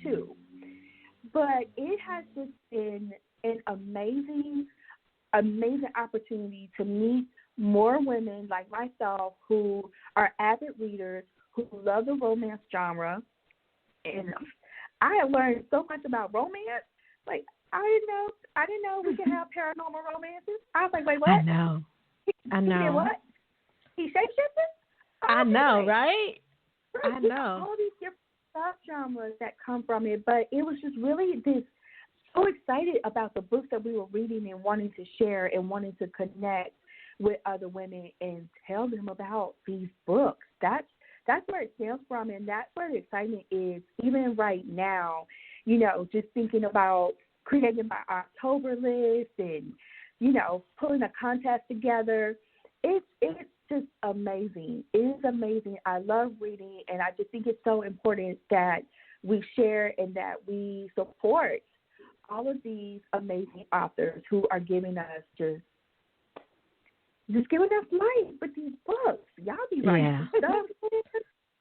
too. But it has just been an amazing opportunity to meet more women like myself who are avid readers, who love the romance genre. And I have learned so much about romance. Like, I didn't know we could have paranormal romances. I was like, wait, what? I know. He did what? He shapeshifted? I know, right? I know. All these different subgenres that come from it, but it was just really so excited about the books that we were reading and wanting to share and wanting to connect with other women and tell them about these books. That's where it stems from, and that's where the excitement is, even right now, just thinking about creating my October list and, pulling a contest together. It's just amazing. It is amazing. I love reading, and I just think it's so important that we share and that we support all of these amazing authors who are giving us just giving us life with these books. Y'all be writing stuff.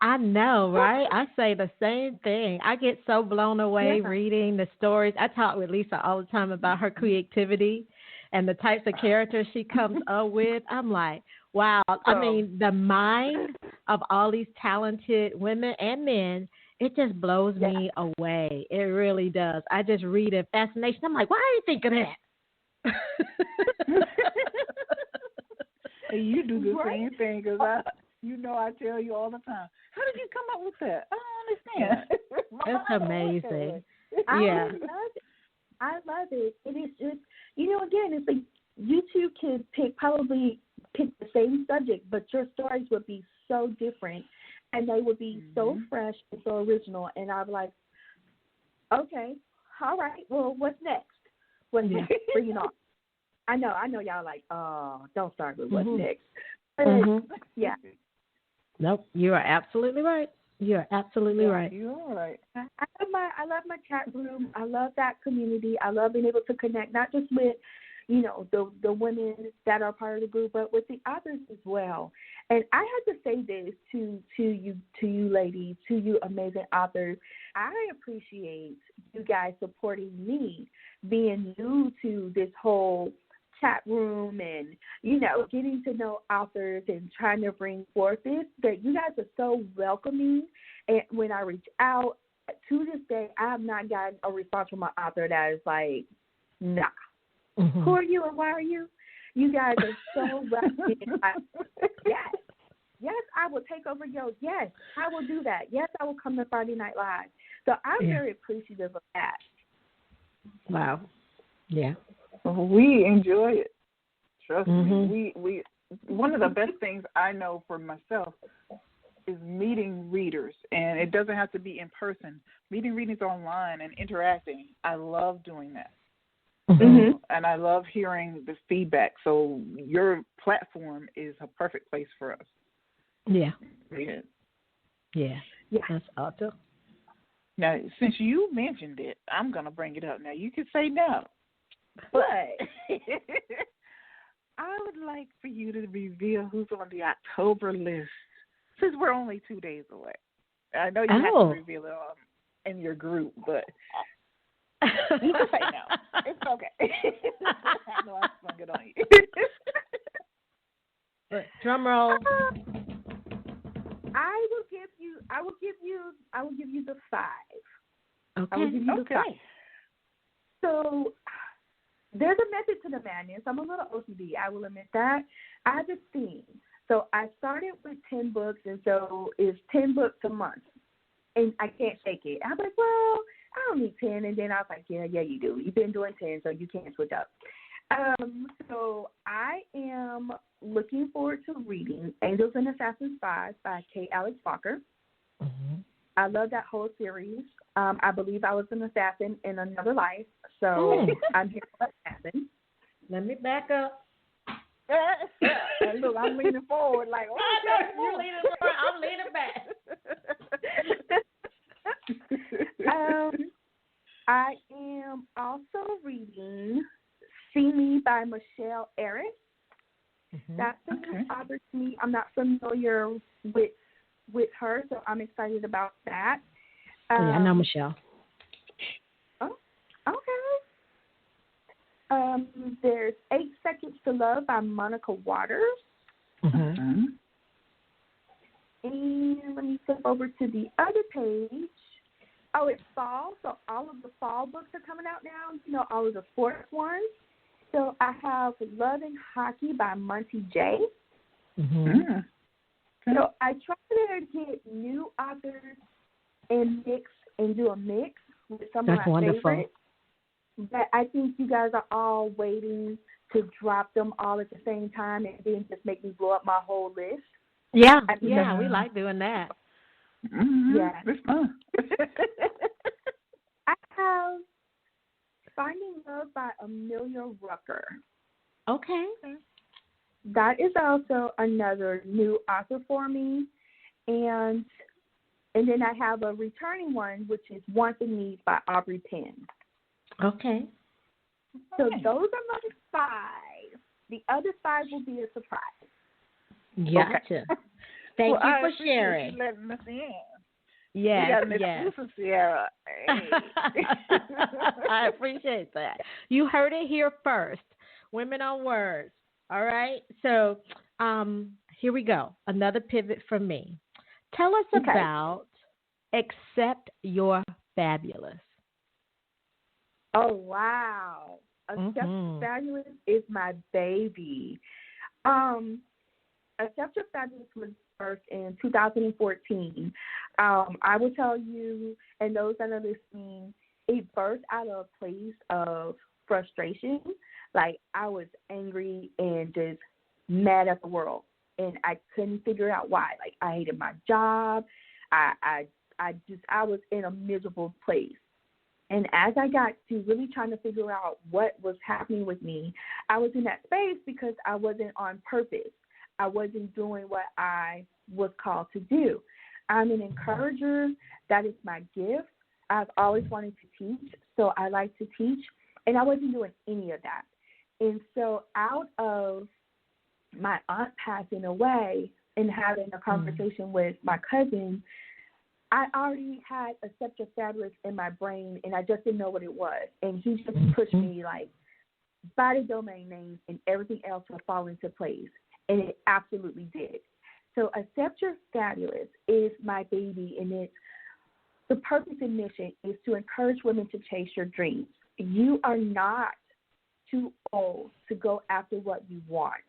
I know, right? I say the same thing. I get so blown away reading the stories. I talk with Lisa all the time about her creativity and the types of characters she comes up with. I'm like, wow. I mean, the mind of all these talented women and men, it just blows me away. It really does. I just read in fascination. I'm like, why do you think of that? And you do the same thing because I tell you all the time, how did you come up with that? I don't understand. It's amazing. I love it. And it's just, again, it's like you two could probably pick the same subject, but your stories would be so different and they would be so fresh and so original. And I'm like, okay, all right, well, what's next? What's next? Bring it on. I know y'all like, oh, don't start with what's next. But, yeah. Nope, you are absolutely right. You're absolutely right. You are right. I love my chat room. I love that community. I love being able to connect not just with, the women that are part of the group, but with the others as well. And I had to say this to you ladies, to you amazing authors. I appreciate you guys supporting me, being new to this whole chat room and, getting to know authors and trying to bring forth this, that you guys are so welcoming. And when I reach out, to this day, I have not gotten a response from an author that is like, nah. Who are you and why are you? You guys are so welcoming. Yes, I will take over yo. Yes, I will do that. Yes, I will come to Friday Night Live. So I'm very appreciative of that. Wow. Yeah. We enjoy it. Trust me. We one of the best things I know for myself is meeting readers, and it doesn't have to be in person. Meeting readers online and interacting. I love doing that. And I love hearing the feedback. So your platform is a perfect place for us. Yeah. Yeah. That's awesome. Now, since you mentioned it, I'm going to bring it up. Now, you can say no, but I would like for you to reveal who's on the October list, since we're only 2 days away. I know you have to reveal it in your group, but you can say no. It's okay. I know I sprung it on you. Drum roll. I will give you the 5. Okay. I will give you the 5. So there's a method to the madness. I'm a little OCD, I will admit that. I have a theme. So I started with 10 books, and so it's 10 books a month. And I can't shake it. I'm like, well, I don't need 10. And then I was like, yeah, you do. You've been doing 10, so you can't switch up. So I am looking forward to reading Angels and Assassins 5 by K. Alex Walker. I love that whole series. I believe I was an assassin in another life, so I'm here for assassin. Let me back up. Look, I'm leaning forward like, oh, you're leaning forward. I'm leaning back. I am also reading See Me by Michelle Eric. That's a new author to me. I'm not familiar with her, so I'm excited about that. I know Michelle. There's 8 Seconds to Love by Monica Waters. Mm-hmm. And let me flip over to the other page. Oh, it's fall, so all of the fall books are coming out now, all of the sports ones. So I have Love and Hockey by Monty J. Mm-hmm. So I try to get new authors and do a mix with some That's of my wonderful. favorites. But I think you guys are all waiting to drop them all at the same time and then just make me blow up my whole list. Yeah, we like doing that. Mm-hmm. Yeah. It's fun. I have Finding Love by Amelia Rucker. Okay. That is also another new author for me. And then I have a returning one, which is Wants and Needs by Aubrey Penn. Okay. So those are my 5. The other 5 will be a surprise. Gotcha. Okay. Thank you I for appreciate sharing. you letting us in. Yes, You got Miss yes. Lucy, Sierra. Hey. I appreciate that. You heard it here first. Women on Words. All right. So here we go. Another pivot from me. Tell us about Accept Your Fabulous. Oh, wow. Accept Your Fabulous is my baby. Accept Your Fabulous was first in 2014. I will tell you, and those that are listening, it birthed out of a place of frustration. Like, I was angry and just mad at the world, and I couldn't figure out why. Like, I hated my job. I was in a miserable place. And as I got to really trying to figure out what was happening with me, I was in that space because I wasn't on purpose. I wasn't doing what I was called to do. I'm an encourager. That is my gift. I've always wanted to teach, so I like to teach, and I wasn't doing any of that. And so out of my aunt passing away and having a conversation with my cousin, I already had Accept Your Fabulous in my brain, and I just didn't know what it was. And he just pushed me, like, buy the domain name, and everything else will fall into place. And it absolutely did. So Accept Your Fabulous is my baby, and it's the purpose and mission is to encourage women to chase your dreams. You are not too old to go after what you want.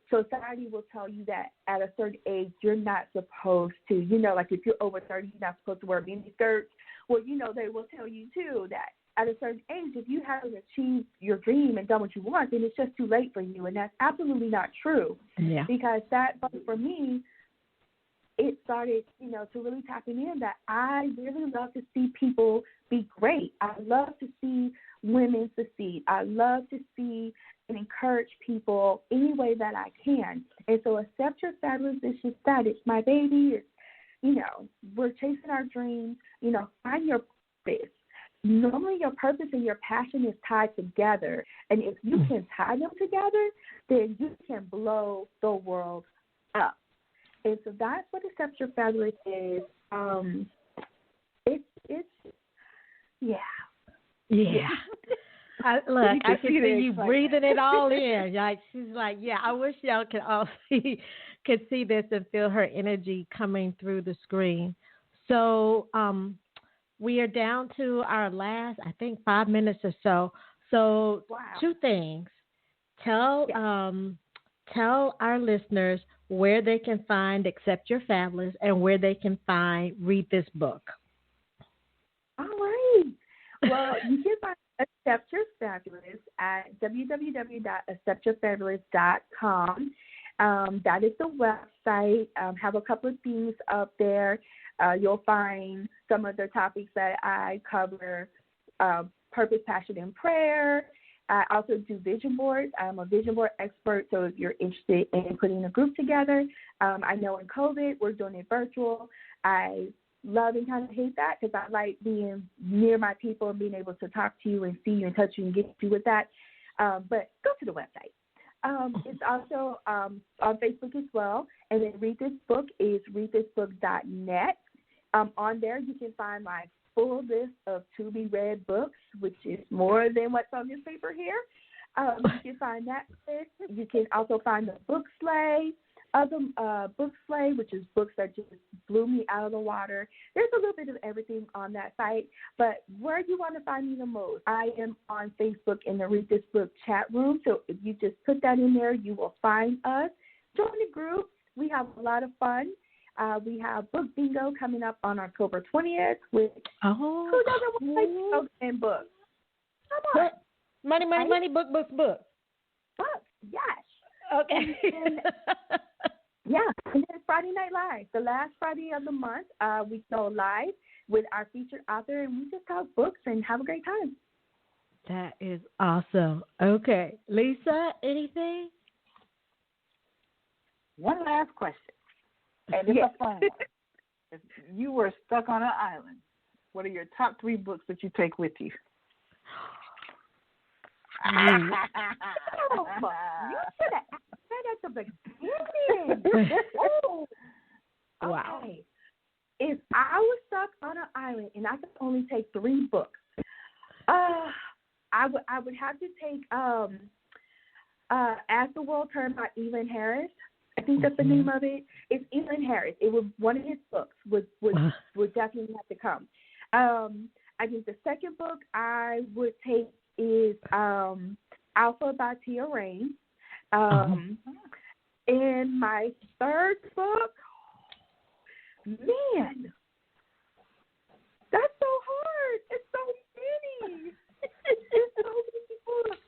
Society will tell you that at a certain age, you're not supposed to, like if you're over 30, you're not supposed to wear mini skirts. Well, they will tell you, too, that at a certain age, if you haven't achieved your dream and done what you want, then it's just too late for you. And that's absolutely not true. Yeah. Because for me, it started, to really tapping in that I really love to see people be great. I love to see women succeed. I love to see and encourage people any way that I can. And so Accept Your Fabulous is just that. It's my baby. It's, we're chasing our dreams. Find your purpose. Normally your purpose and your passion is tied together. And if you can tie them together, then you can blow the world up. And so that's what Accept Your Fabulous is. Yeah. I can see you breathing it all in. Like, she's like, yeah, I wish y'all could see this and feel her energy coming through the screen. So we are down to our last, I think, 5 minutes or so. So wow. 2 things. Tell our listeners where they can find Accept Your Fabulous and where they can read this book. All right. Well, you can find Accept Your Fabulous at www.acceptyourfabulous.com. That is the website. Have a couple of things up there. You'll find some of the topics that I cover, purpose, passion, and prayer. I also do vision boards. I'm a vision board expert, so if you're interested in putting a group together, I know in COVID we're doing it virtual. I love and kind of hate that because I like being near my people and being able to talk to you and see you and touch you and get you with that. But go to the website. It's also on Facebook as well. And then Read This Book is readthisbook.net. On there you can find my full list of to-be-read books, which is more than what's on this paper here. You can find that list. You can also find the book sleigh, book sleigh, which is books that just blew me out of the water. There's a little bit of everything on that site, but where you want to find me the most, I am on Facebook in the Read This Book chat room. So if you just put that in there, you will find us. Join the group. We have a lot of fun. We have book bingo coming up on October 20th. Who doesn't want to play bingo and books? Come on. Money, book. Books, yes. Okay. And then Friday Night Live, the last Friday of the month, we go live with our featured author, and we just talk books and have a great time. That is awesome. Okay. Lisa, anything? One last question, and it's a fun one. If you were stuck on an island, what are your top 3 books that you take with you? You should have said at the beginning. Wow. Okay. If I was stuck on an island and I could only take 3 books, I would have to take As the World Turned by Elin Harris. I think that's the name of it. It's Elin Harris. It was one of his books would definitely have to come. I think the second book I would take is Alpha by Tia Rain. And my third book, man, that's so hard. It's so many. It's so many books.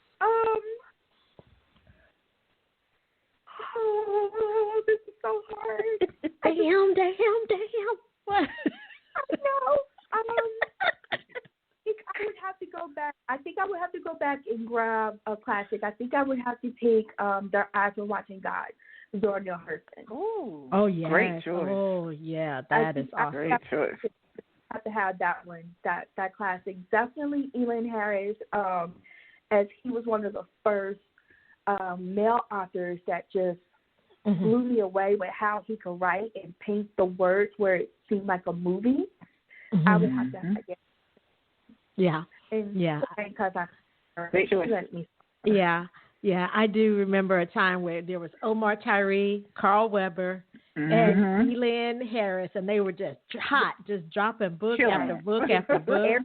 Oh, this is so hard. Damn. What? I know. I would have to go back. I think I would have to go back and grab a classic. I think I would have to take Their Eyes Were Watching God, Zora Neale Hurston. Oh, yeah. Great choice. Oh, yeah. That is awesome. Great choice. Have to have that one, that classic. Definitely Elin Harris, as he was one of the first male authors that just blew me away with how he could write and paint the words where it seemed like a movie. I would have to have it. Yeah. Because Yeah. I do remember a time where there was Omar Tyree, Carl Weber, and Elin Harris, and they were just hot, just dropping book after book after book.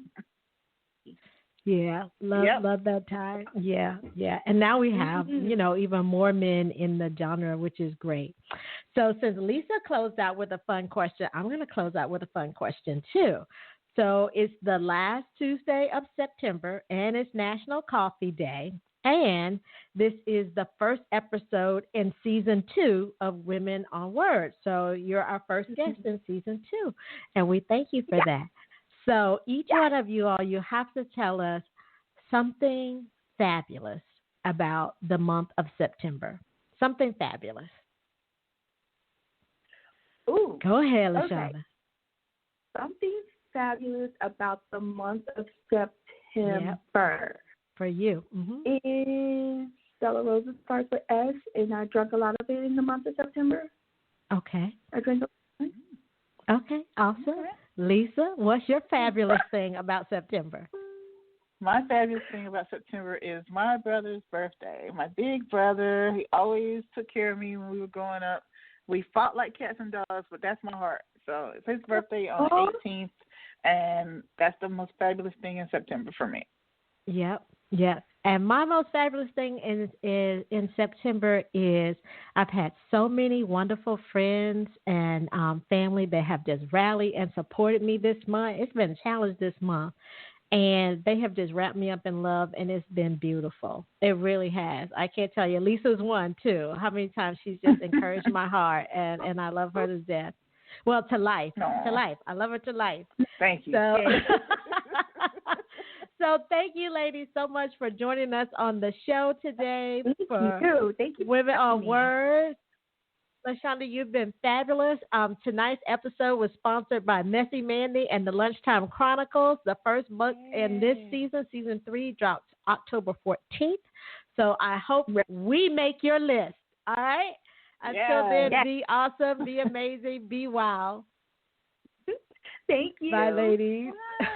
Yeah, love that time. Yeah. And now we have, even more men in the genre, which is great. So since Lisa closed out with a fun question, I'm going to close out with a fun question too. So it's the last Tuesday of September, and it's National Coffee Day. And this is the first episode in season 2 of Women on Words. So you're our first guest in season 2, and we thank you for that. So each one of you all, you have to tell us something fabulous about the month of September. Something fabulous. Ooh. Go ahead, LaShonda. Okay. Something fabulous about the month of September. Yep. For you. Is Stella Rosa starts with S, and I drank a lot of it in the month of September. Okay. I drank a lot. Okay, awesome. Okay. Lisa, what's your fabulous thing about September? My fabulous thing about September is my brother's birthday. My big brother, he always took care of me when we were growing up. We fought like cats and dogs, but that's my heart. So it's his birthday on the 18th, and that's the most fabulous thing in September for me. Yep. And my most fabulous thing is in September is I've had so many wonderful friends and family that have just rallied and supported me this month. It's been a challenge this month, and they have just wrapped me up in love, and it's been beautiful. It really has. I can't tell you. Lisa's one, too. How many times she's just encouraged my heart, and I love her to death. Well, to life. Aww. To life. I love her to life. Thank you. So thank you, ladies, so much for joining us on the show today. Thank you. Women on Words. LaShonda, you've been fabulous. Tonight's episode was sponsored by Messy Mandy and the Lunchtime Chronicles. The first book in this season, season 3, drops October 14th. So I hope we make your list. All right? Until then, be awesome, be amazing, be wild. Thank you. Bye, ladies. Bye.